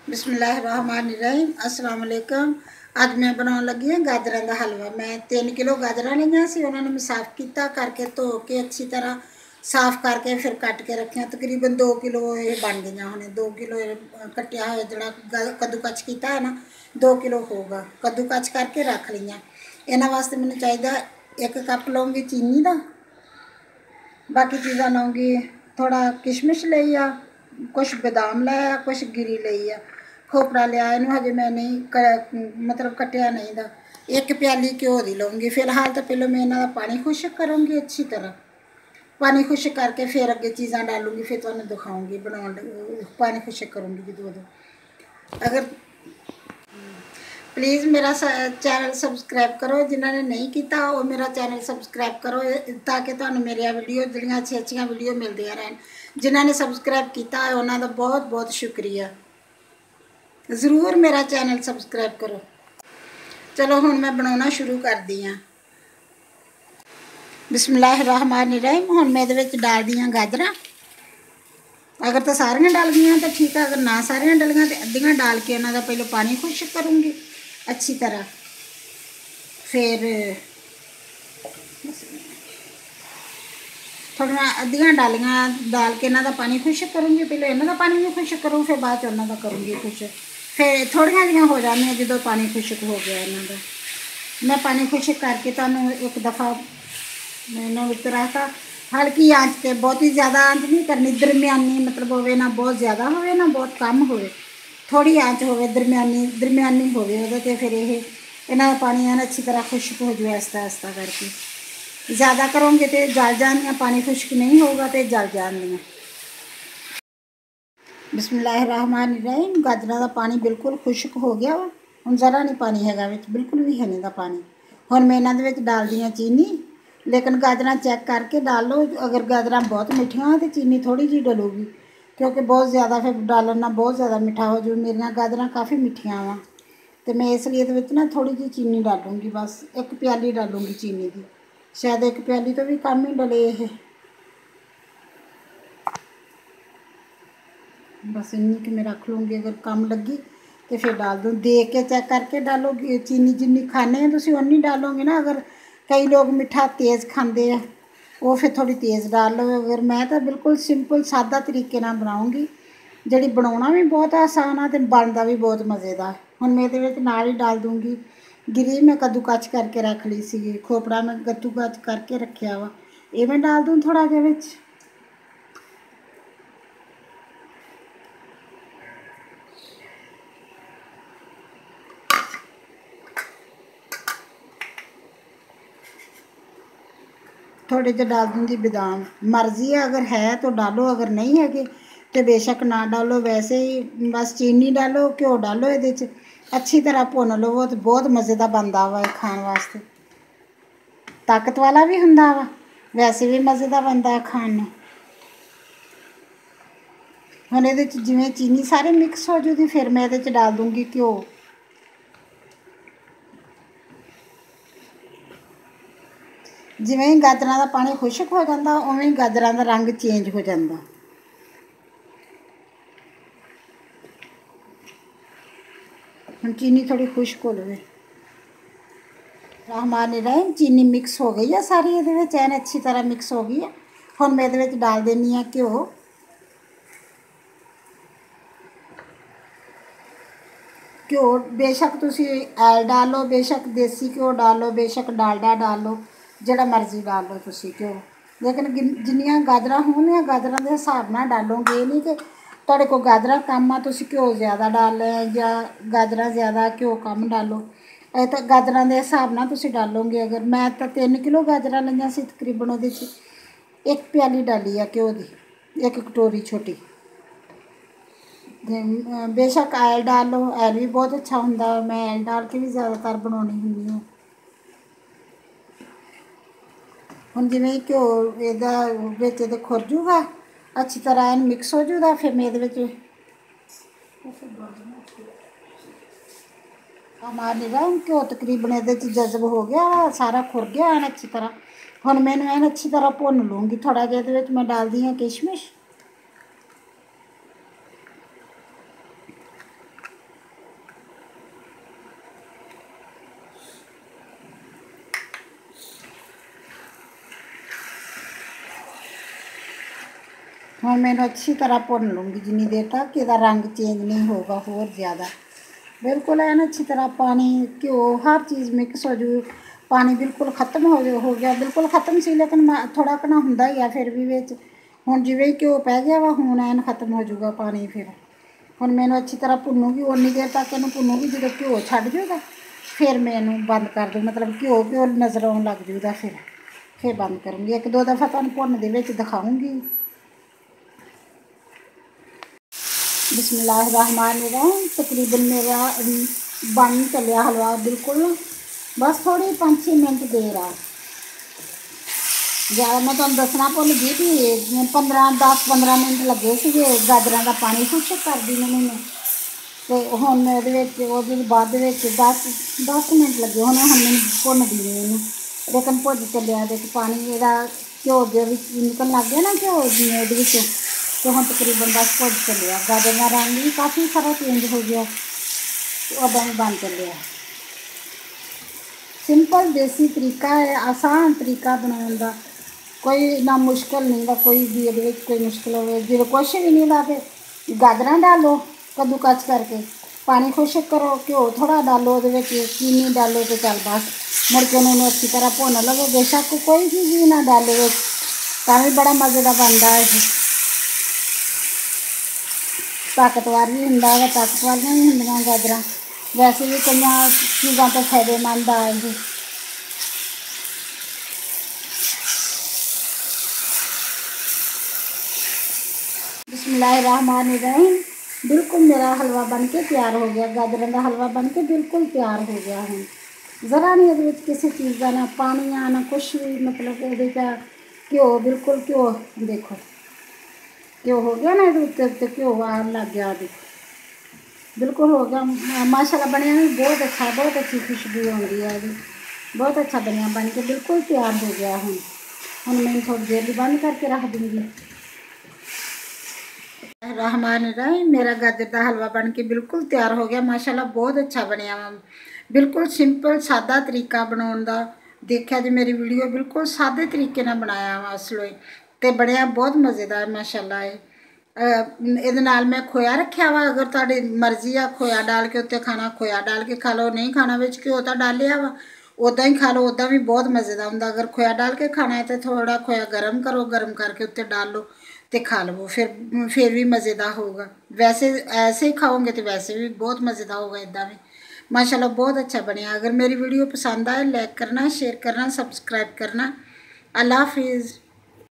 बिस्मिल्लाहिर्रहमानिर्रहीम अस्सलाम वालेकुम। अज मैं बनाने लगी हाँ गाजर का हलवा। मैं 3 किलो गाजर लिया सी, उन्होंने मैं साफ किया करके धो के अच्छी तरह साफ करके फिर कट के रखिया। तकरीबन 2 किलो ये बन गई होने। 2 किलो कटिया हुआ जोड़ा कद्दूकच किया है ना, 2 किलो होगा। कद्दूकच करके रख लिया। इन्होंने वास्ते मैंने चाहिए 1 कप लूँगी चीनी का, बाकी चीज़ा लूँगी थोड़ा किशमिश ली आ, कुछ बादाम लिया, कुछ गिरी ली आ, खोपड़ा लिया। इनू हजे मैं नहीं मतलब कटिया नहीं था। 1 प्याली घ्यो की लूँगी। फिलहाल तो पहले मैं इन्हों पानी खुश्क करूँगी अच्छी तरह। पानी खुश्क करके फिर अगे चीज़ा डालूँगी, फिर तुम्हें दिखाऊँगी बना। पानी खुश्क करूँगी जो अगर प्लीज़ मेरा चैनल सबसक्राइब करो, जिन्होंने नहीं किया वो मेरा चैनल सबसक्राइब करो ताकि तुहानू मेरी वीडियो जड़ियाँ अच्छी वीडियो मिलती रहन। जिन्होंने सबसक्राइब किया है उन्होंने बहुत बहुत शुक्रिया। ज़रूर मेरा चैनल सबसक्राइब करो। चलो हुण मैं बनाना शुरू कर दी हाँ। बिस्मिल्लाहिर्रहमानिर्रहीम। हुण मैं इहदे विच डाल दी गाजर। अगर तो सारियां डल गई तो ठीक है, अगर ना सारियां डलियां तो अद्धियां डाल के उन्हों पहले पानी खुश्क करूँगी अच्छी तरह। फिर थोड़ा अद्धियां डालियां डाल के इन्हों पानी खुश्क करूँगी। पहले इन्हों पानी भी खुश्क करूँ, फिर बाद उन्हों करूँगी खुश्क। फिर थोड़िया जिहियां हो जानियां जो पानी खुश्क हो गया इन्हों। मैं पानी खुश्क करके तुहानू एक दफ़ा इन्हों विच रखता। हल्की आँच पर, बहुत ही ज़्यादा आँच नहीं करनी, दरमियानी मतलब होवे ना बहुत ज़्यादा होवे ना बहुत कम होवे, थोड़ी आँच होवे दरमियानी होवे उहदे ते। फिर ये इन्हों पानी है अच्छी तरह खुश्क हो जाए आहिस्ता आहिस्ता करके। ज़्यादा करोगे तो जल जाएंगे, पानी खुश्क नहीं होगा तो जल जाएंगे। बिस्मिल्लाहिर्रहमानिर्रहीम। गाजर का पानी बिल्कुल खुश्क हो गया वा, हुण ज़रा नहीं पानी हैगा विच, बिल्कुल भी है नहीं पानी। हुण मैं इन्हां दे विच डाल दी चीनी, लेकिन गाजर चेक करके डालो। अगर गाजर बहुत मिठियां हो तो चीनी थोड़ी जी डलूगी, क्योंकि बहुत ज़्यादा फिर डालना बहुत ज़्यादा मिठा हो जाए। मेरिया गाजर काफ़ी मिठियां वा तो मैं इसलिए ना थोड़ी जी चीनी डालूँगी, बस 1 प्याली डालूँगी चीनी की। शायद 1 प्याली तो भी कम ही डले ये, बस इन्नी कि मैं रख लूँगी। अगर कम लगी तो फिर डाल दूँ। देख के चेक करके डालोगे। चीनी जिन्नी खाने तुम उन्नी डालोगे ना। अगर कई लोग मिठा तेज़ खाते हैं वो फिर थोड़ी तेज़ डाल लो। अगर मैं तो बिल्कुल सिंपल सादा तरीके नाल बनाऊँगी, जी बनाना भी बहुत आसान है तो बनता भी बहुत मज़ेदार। हुण मैं ये नाल ही डाल दूँगी गिरी। मैं कद्दूकच करके रख ली सी, खोपड़ा मैं कद्दूकच करके रखा वा, ये मैं डाल दूँ थोड़ा जिहा विच। थोड़े जे डाल दूँगी बादाम, मर्ज़ी है अगर है तो डालो, अगर नहीं है तो बेशक ना डालो। वैसे ही बस चीनी डालो, घ्यो डालो, ये अच्छी तरह भुन लो। वो तो बहुत मज़े का बनता वा खाने वास्ते, ताकत वाला भी हुंदा वा, वैसे भी मज़े का बनता है खाने। हुण ये जिवें चीनी सारे मिक्स हो जूगी, फिर मैं ये डाल दूँगी घ्यो। जिवें ही गाजर का पानी खुश्क हो जाता उवें ही गाजर का रंग चेंज हो जाता। हम चीनी थोड़ी खुश्क हो लवे। रहमानिर्रहीम। चीनी मिक्स हो गई है सारी ये चैन अच्छी तरह मिक्स हो गई है। हुण मैं ये डाल देनी है घ्यो। घ्यो बेशक तुसी ऐल डालो, बेशक देसी घ्यो डालो, बेशक डालडा डालो, जिहड़ा मर्जी डाल लो तुसी घ्यो। लेकिन जिन्नियां गाजर होन गाजर के हिसाब नाल डालोगे। ये नहीं कि तुहाडे कोल गाजर कम आ तुसी घ्यो ज़्यादा डाल या गाजर ज़्यादा घ्यो कम डालो। तो गाजर के हिसाब नाल तुसी डालोगे। अगर मैं तो 3 किलो गाजर लिया सी, तकरीबन वो 1 प्याली डाली है घ्यो की, 1 कटोरी छोटी। बेशक आयल डाल लो, आयल भी बहुत अच्छा होंदा। मैं आयल डाल के भी ज़्यादातर बनानी हुंदी हूँ। हुण जिवें घ्यो इहदा विच खुर जूगा अच्छी तरह इन मिक्स हो जूगा, फिर मैं ये हमारे घ्यो तकरीबन ये जज़ब हो गया, सारा खुर गया है अच्छी तरह। हुण मैनूं एन अच्छी तरह भुन लूँगी। थोड़ा जिहा ये मैं डालदी हाँ किशमिश, ਹੁਣ ਮੈਨੂੰ ਅੱਛੀ ਤਰ੍ਹਾਂ ਭੁੰਨ ਲੂँगी जिन्नी देर तक कि ਇਹਦਾ रंग चेंज नहीं होगा होर ज़्यादा। बिल्कुल है ना अच्छी तरह पानी घ्यो हर चीज़ मिक्स हो जू। पानी बिल्कुल खत्म हो गया बिल्कुल खत्म सी लेकिन थोड़ा घना हुंदा ही आ फिर भी विच हुण जिवें घ्यो पै गया वा हुण ऐन खत्म हो जूगा पानी। फिर हुण मैं अच्छी तरह भुनूँगी उन्नी देर तक इहनूं भुनूँगी जो घ्यो छड्ड जूगा फिर मैं इहनूं बंद कर दूँ मतलब घ्यो नज़र आउण लग जूगा फिर बंद करूँगी। एक दो दफ़ा तुहानूं भुन्न दे विच दिखाऊँगी। बिस्मिल्लाहिर्रहमानिर्रहीम तकरीबन मेरा बन चलिया हलवा बिल्कुल बस थोड़ी 5-6 मिनट देर आ ज़्यादा मैं तुहानूं दसना भुल गई कि 10-15 मिनट लगे सीगे गाजरां दा पानी खुश्क करदी ने मैनूं ते हुण ਉਹਦੇ बाद 10 मिनट लगे होने हुण मैनूं भुनदी ने इहनूं लेकिन भुज चलिया ਇਹਦੇ पानी ਇਹਦਾ घ्यो दे विच निकलण लग गया ना घ्यो ਇਹਦੇ विच तो हम तकरीबन बस भुज चलिया गाजर का रंग भी काफ़ी सारा चेंज हो गया उदा भी बन चलिया। सिंपल देसी तरीका है आसान तरीका बनाने का कोई ना मुश्किल नहीं गा कोई भी ये कोई मुश्किल हो जो कुछ भी नहीं ला के गाजर डालो कद्दूकस करके पानी खुश्क करो घ्यो थोड़ा डालो वो चीनी डालो तो चल बस मुड़ के उन्होंने अच्छी तरह भुन लो बेशक कोई चीज़ भी ना डालो तो भी बड़ा मज़े का बनता है। ताकतवर भी होंदा है ताकतवर भी होंदियां गाजरां वैसे भी कई चीज़ों तो फायदेमंद आ ये। बिस्मिल्लाहिर्रहमानिर्रहीम बिल्कुल मेरा हलवा बन के तैयार हो गया गाजरों का हलवा बन के बिल्कुल तैयार हो गया है। ज़रा नहीं ये किसी चीज़ का ना पानी आ ना कुछ भी मतलब ये घ्यो बिल्कुल घ्यो देखो घ्यो हो गया ना ये उत्ते घ्यो आन लग गया देखो बिल्कुल हो गया माशाल्लाह बनया भी बहुत अच्छा बहुत अच्छी खुशबू आती है जी बहुत अच्छा बनया बन के बिल्कुल तैयार हो गया हम मैं थोड़ी देर बंद करके रख दूँगी। रहमान रहीम मेरा गाजर का हलवा बन के बिल्कुल तैयार हो गया माशाल्लाह बहुत अच्छा बनया वा बिल्कुल सिंपल सादा तरीका बनाने का देखा जी मेरी वीडियो बिल्कुल सादे तरीके नाल बनाया वा असलों तो बनया बहुत मज़ेदार माशाल्लाह है। ਇਹਦੇ ਨਾਲ मैं खोया रखा वा अगर तुहाडी मर्जी आ खोया डाल के उत्ते खाना खोया डाल के खा लो नहीं खाना विच घ्यो तो डालिया वा उदा ही खा लो उदा भी बहुत मज़े का हुंदा। अगर खोया डाल के खाना है तो थोड़ा खोया गर्म करो गर्म करके उत्ते डाल लो तो खा लो फिर भी मज़े का होगा। वैसे ऐसे ही खाओगे तो वैसे भी बहुत मज़े का होगा इदा भी माशाल्लाह बहुत अच्छा बनया। अगर मेरी वीडियो पसंद आए लाइक करना शेयर करना सब्सक्राइब करना। अल्लाह हाफिज़।